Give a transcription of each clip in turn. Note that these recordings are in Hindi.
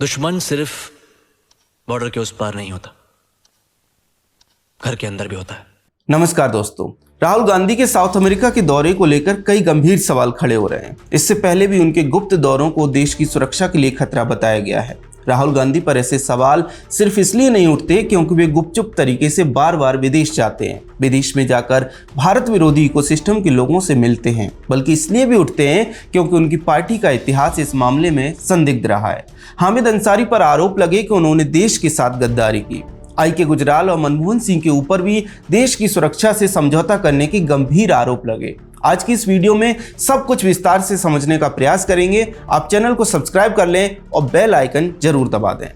दुश्मन सिर्फ बॉर्डर के उस पार नहीं होता, घर के अंदर भी होता है। नमस्कार दोस्तों, राहुल गांधी के साउथ अमेरिका के दौरे को लेकर कई गंभीर सवाल खड़े हो रहे हैं। इससे पहले भी उनके गुप्त दौरों को देश की सुरक्षा के लिए खतरा बताया गया है। राहुल गांधी पर ऐसे सवाल सिर्फ इसलिए नहीं उठते क्योंकि वे गुपचुप तरीके से बार बार विदेश जाते हैं, विदेश में जाकर भारत विरोधी इकोसिस्टम के लोगों से मिलते हैं, बल्कि इसलिए भी उठते हैं क्योंकि उनकी पार्टी का इतिहास इस मामले में संदिग्ध रहा है। हामिद अंसारी पर आरोप लगे कि उन्होंने देश के साथ गद्दारी की। आई.के. गुजराल और मनमोहन सिंह के ऊपर भी देश की सुरक्षा से समझौता करने के गंभीर आरोप लगे। आज की इस वीडियो में सब कुछ विस्तार से समझने का प्रयास करेंगे। आप चैनल को सब्सक्राइब कर लें और बेल आइकन जरूर दबा दें।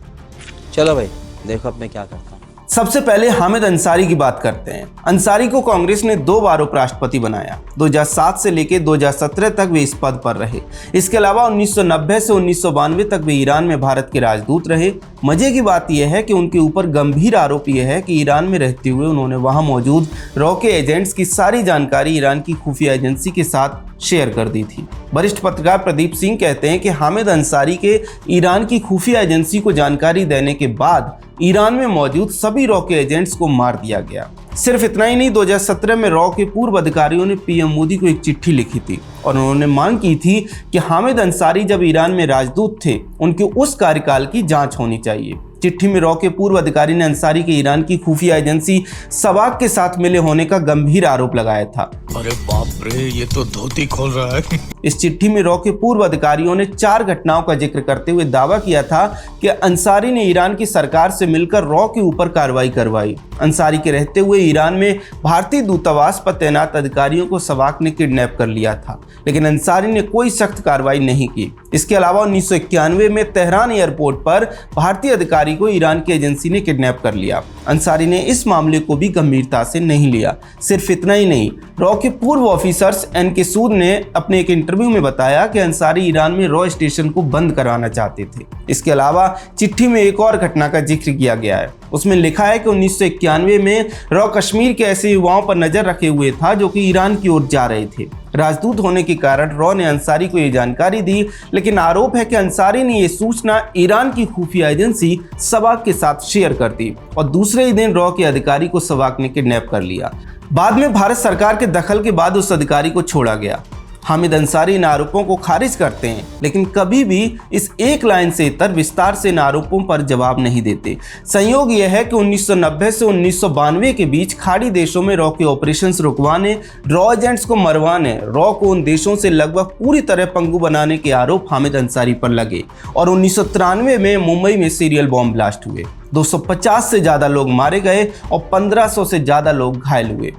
चलो भाई, देखो अब मैं क्या करता हूँ। सबसे पहले हामिद अंसारी की बात करते हैं। अंसारी को कांग्रेस ने 2 बार उपराष्ट्रपति बनाया। 2007 से लेकर 2017 तक वे इस पद पर रहे। इसके अलावा 1990 से 1992 तक वे ईरान में भारत के राजदूत रहे। मजे की बात यह है कि उनके ऊपर गंभीर आरोप यह है कि ईरान में रहते हुए उन्होंने वहां मौजूद रॉ के एजेंट्स की सारी जानकारी ईरान की खुफिया एजेंसी के साथ शेयर कर दी थी। वरिष्ठ पत्रकार प्रदीप सिंह कहते हैं कि हामिद अंसारी के ईरान की खुफिया एजेंसी को जानकारी देने के बाद ईरान में मौजूद सभी रॉ के एजेंट्स को मार दिया गया। सिर्फ इतना ही नहीं, 2017 में रॉ के पूर्व अधिकारियों ने पीएम मोदी को एक चिट्ठी लिखी थी और उन्होंने मांग की थी कि हामिद अंसारी जब ईरान में राजदूत थे उनके उस कार्यकाल की जांच होनी चाहिए। चिट्ठी में रॉ के पूर्व अधिकारी ने अंसारी के ईरान की खुफिया एजेंसी सवाक के साथ मिले होने का गंभीर आरोप लगाया था। अरे बाप रे, ये तो धोती खोल रहा है। इस चिट्ठी में रॉ के पूर्व अधिकारियों ने 4 घटनाओं का जिक्र करते हुए दावा किया था कि अंसारी ने ईरान की सरकार से मिलकर रॉ के ऊपर कार्रवाई करवाई। अंसारी के रहते हुए ईरान में भारतीय दूतावास पर तैनात अधिकारियों को सवाक ने किडनैप कर लिया था, लेकिन अंसारी ने कोई सख्त कार्रवाई नहीं की। इसके अलावा 1991 में तेहरान एयरपोर्ट पर भारतीय अधिकारी को ईरान की एजेंसी ने किडनैप कर लिया। अंसारी ने इस मामले को भी गंभीरता से नहीं लिया। सिर्फ इतना ही नहीं, रॉ के पूर्व ऑफिसर्स एन.के. सूद ने अपने एक इंटरव्यू में बताया कि अंसारी ईरान में रॉ स्टेशन को बंद करवाना चाहते थे। इसके अलावा चिट्ठी में एक और घटना का जिक्र किया गया है। उसमें लिखा है कि 1991 में रॉ कश्मीर के ऐसे युवाओं पर नजर रखे हुए था जो कि ईरान की ओर जा रहे थे। राजदूत होने के कारण रॉ ने अंसारी को ये जानकारी दी, लेकिन आरोप है कि अंसारी ने ये सूचना ईरान की खुफिया एजेंसी सवाक के साथ शेयर कर दी और दूसरे ही दिन रॉ के अधिकारी को सवाक ने किडनैप कर लिया। बाद में भारत सरकार के दखल के बाद उस अधिकारी को छोड़ा गया। हामिद अंसारी इन आरोपों को खारिज करते हैं, लेकिन कभी भी इस एक लाइन से इतर विस्तार से इन आरोपों पर जवाब नहीं देते। संयोग यह है कि 1990 से 1992 के बीच खाड़ी देशों में रॉ के ऑपरेशंस रुकवाने, रॉ एजेंट्स को मरवाने, रॉ को उन देशों से लगभग पूरी तरह पंगु बनाने के आरोप हामिद अंसारी पर लगे और 1993 में मुंबई में सीरियल बॉम्ब ब्लास्ट हुए। 250 से ज्यादा लोग मारे गए और 1500 से ज्यादा लोग घायल हुए।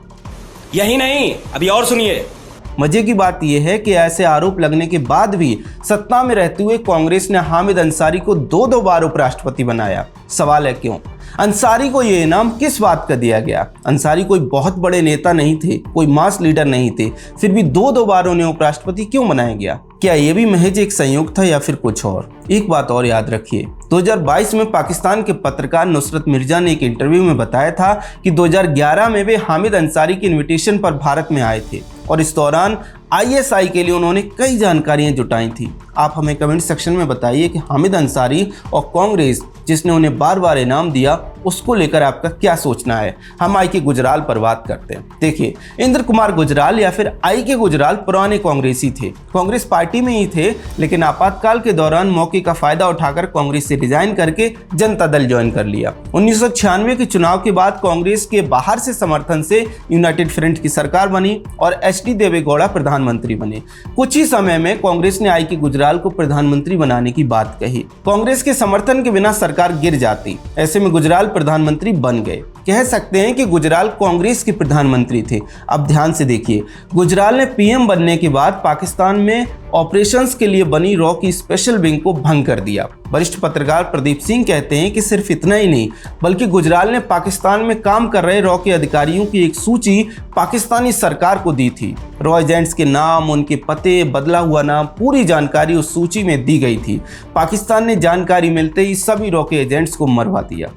यही नहीं, अभी और सुनिए। मजे की बात यह है कि ऐसे आरोप लगने के बाद भी सत्ता में रहते हुए कांग्रेस ने हामिद अंसारी को 2 बार उपराष्ट्रपति बनाया। सवाल है क्यों? अंसारी को यह इनाम किस बात का दिया गया? अंसारी कोई बहुत बड़े नेता नहीं थे, कोई मास लीडर नहीं थे, फिर भी 2 बार उन्हें उपराष्ट्रपति क्यों बनाया गया? क्या यह भी महज एक संयोग था या फिर कुछ और? एक बात और याद रखिए, 2022 में पाकिस्तान के पत्रकार नुसरत मिर्जा ने एक इंटरव्यू में बताया था कि 2011 में वे हामिद अंसारी के इन्विटेशन पर भारत में आए थे और इस दौरान ISI के लिए उन्होंने कई जानकारियां जुटाई थी। आप हमें कमेंट सेक्शन में बताइए कि हामिद अंसारी और कांग्रेस जिसने उन्हें बार बार इनाम दिया उसको लेकर आपका क्या सोचना है। हम आई.के. गुजराल पर बात करते हैं। देखिए, इंद्र कुमार गुजराल या फिर आई.के. गुजराल पुराने कांग्रेसी थे, कांग्रेस पार्टी में ही थे, लेकिन आपातकाल के दौरान मौके का फायदा उठाकर कांग्रेस से रिजाइन करके जनता दल ज्वाइन कर लिया। 1996 के चुनाव के बाद कांग्रेस के बाहर से समर्थन से यूनाइटेड फ्रंट की सरकार बनी और एच.डी. देवेगौड़ा प्रधानमंत्री बने। कुछ ही समय में कांग्रेस ने आई.के. गुजराल को प्रधानमंत्री बनाने की बात कही। कांग्रेस के समर्थन के बिना सरकार गिर जाती, ऐसे में गुजराल प्रधानमंत्री बन गए। कह सकते हैं कि गुजराल कांग्रेस के प्रधानमंत्री थे। अब ध्यान से देखिए, गुजराल ने पीएम बनने के बाद पाकिस्तान में ऑपरेशंस के लिए बनी रॉ की स्पेशल विंग को भंग कर दिया। वरिष्ठ पत्रकार प्रदीप सिंह कहते हैं कि सिर्फ इतना ही नहीं, बल्कि गुजराल ने पाकिस्तान में काम कर रहे रॉ के अधिकारियों की एक सूची पाकिस्तानी सरकार को दी थी। रॉ एजेंट्स के नाम, उनके पते, बदला हुआ नाम, पूरी जानकारी उस सूची में दी गई थी। पाकिस्तान ने जानकारी मिलते ही सभी रॉ के एजेंट्स को मरवा दिया।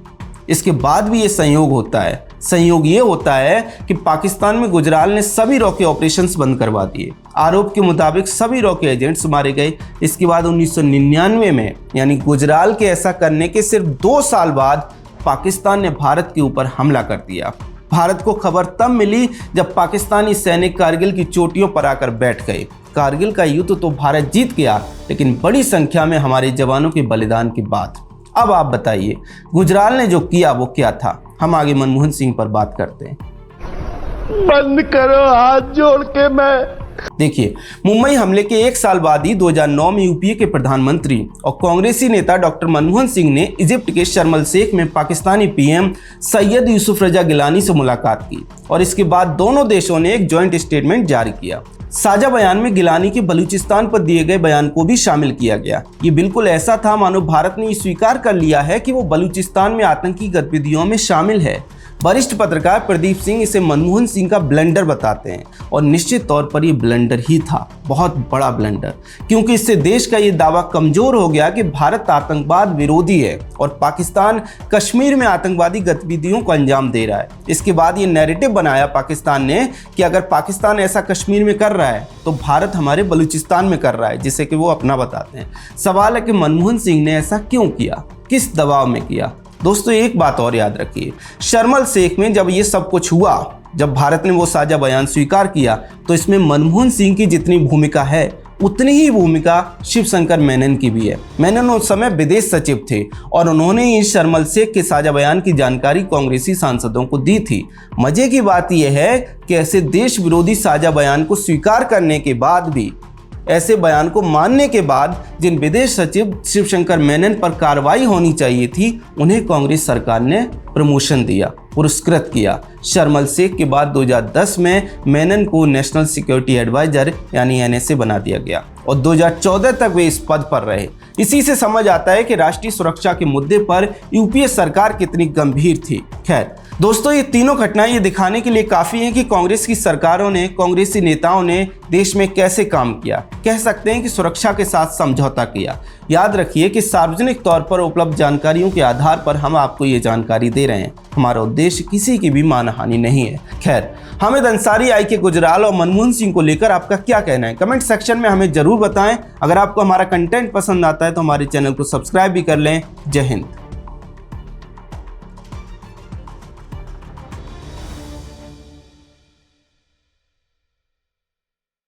इसके बाद भी ये संयोग होता है संयोग ये होता है कि पाकिस्तान में गुजराल ने सभी रॉ के ऑपरेशंस बंद करवा दिए। आरोप के मुताबिक सभी रॉ के एजेंट्स मारे गए। इसके बाद 1999 में यानी गुजराल के ऐसा करने के सिर्फ 2 साल बाद पाकिस्तान ने भारत के ऊपर हमला कर दिया। भारत को खबर तब मिली जब पाकिस्तानी सैनिक कारगिल की चोटियों पर आकर बैठ गए। कारगिल का युद्ध तो भारत जीत गया, लेकिन बड़ी संख्या में हमारे जवानों के बलिदान के बाद। अब आप बताइए गुजराल ने जो किया वो क्या था। हम आगे मनमोहन सिंह पर बात करते हैं। बंद करो हाथ जोड़ के। मैं देखिए, मुंबई हमले के 1 साल बाद ही 2009 में यूपीए के प्रधानमंत्री और कांग्रेसी नेता डॉक्टर मनमोहन सिंह ने इजिप्ट के शर्म अल शेख में पाकिस्तानी पीएम सैयद यूसुफ रजा गिलानी से मुलाकात की और इसके बाद दोनों देशों ने एक जॉइंट स्टेटमेंट जारी किया। साझा बयान में गिलानी के बलूचिस्तान पर दिए गए बयान को भी शामिल किया गया। ये बिल्कुल ऐसा था मानो भारत ने स्वीकार कर लिया है कि वो बलूचिस्तान में आतंकी गतिविधियों में शामिल है। वरिष्ठ पत्रकार प्रदीप सिंह इसे मनमोहन सिंह का ब्लंडर बताते हैं और निश्चित तौर पर ये ब्लंडर ही था, बहुत बड़ा ब्लंडर, क्योंकि इससे देश का ये दावा कमजोर हो गया कि भारत आतंकवाद विरोधी है और पाकिस्तान कश्मीर में आतंकवादी गतिविधियों को अंजाम दे रहा है। इसके बाद ये नैरेटिव बनाया पाकिस्तान ने कि अगर पाकिस्तान ऐसा कश्मीर में कर रहा है तो भारत हमारे बलूचिस्तान में कर रहा है, जिसे कि वो अपना बताते हैं। सवाल है कि मनमोहन सिंह ने ऐसा क्यों किया, किस दबाव में किया। दोस्तों एक बात और याद रखिए, शर्म अल शेख में जब ये सब कुछ हुआ, जब भारत ने वो साझा बयान स्वीकार किया, तो इसमें मनमोहन सिंह की जितनी भूमिका है उतनी ही भूमिका शिवशंकर मेनन की भी है। मेनन उस समय विदेश सचिव थे और उन्होंने ही शर्म अल शेख के साझा बयान की जानकारी कांग्रेसी सांसदों को दी थी। मजे की बात यह है कि ऐसे देश विरोधी साझा बयान को स्वीकार करने के बाद भी, ऐसे बयान को मानने के बाद जिन विदेश सचिव शिवशंकर मेनन पर कार्रवाई होनी चाहिए थी, उन्हें कांग्रेस सरकार ने प्रमोशन दिया, पुरस्कृत किया। शर्म अल शेख के बाद 2010 में मेनन को नेशनल सिक्योरिटी एडवाइजर यानी NSA बना दिया गया और 2014 तक वे इस पद पर रहे। इसी से समझ आता है कि राष्ट्रीय सुरक्षा के मुद्दे पर यूपीए सरकार कितनी गंभीर थी। खैर दोस्तों, ये तीनों घटनाएं ये दिखाने के लिए काफ़ी हैं कि कांग्रेस की सरकारों ने, कांग्रेसी नेताओं ने देश में कैसे काम किया। कह सकते हैं कि सुरक्षा के साथ समझौता किया। याद रखिए कि सार्वजनिक तौर पर उपलब्ध जानकारियों के आधार पर हम आपको ये जानकारी दे रहे हैं। हमारा उद्देश्य किसी की भी मानहानि नहीं है। खैर, हामिद अंसारी, आई के गुजराल और मनमोहन सिंह को लेकर आपका क्या कहना है, कमेंट सेक्शन में हमें जरूर बताएं। अगर आपको हमारा कंटेंट पसंद आता है तो हमारे चैनल को सब्सक्राइब भी कर लें। जय हिंद।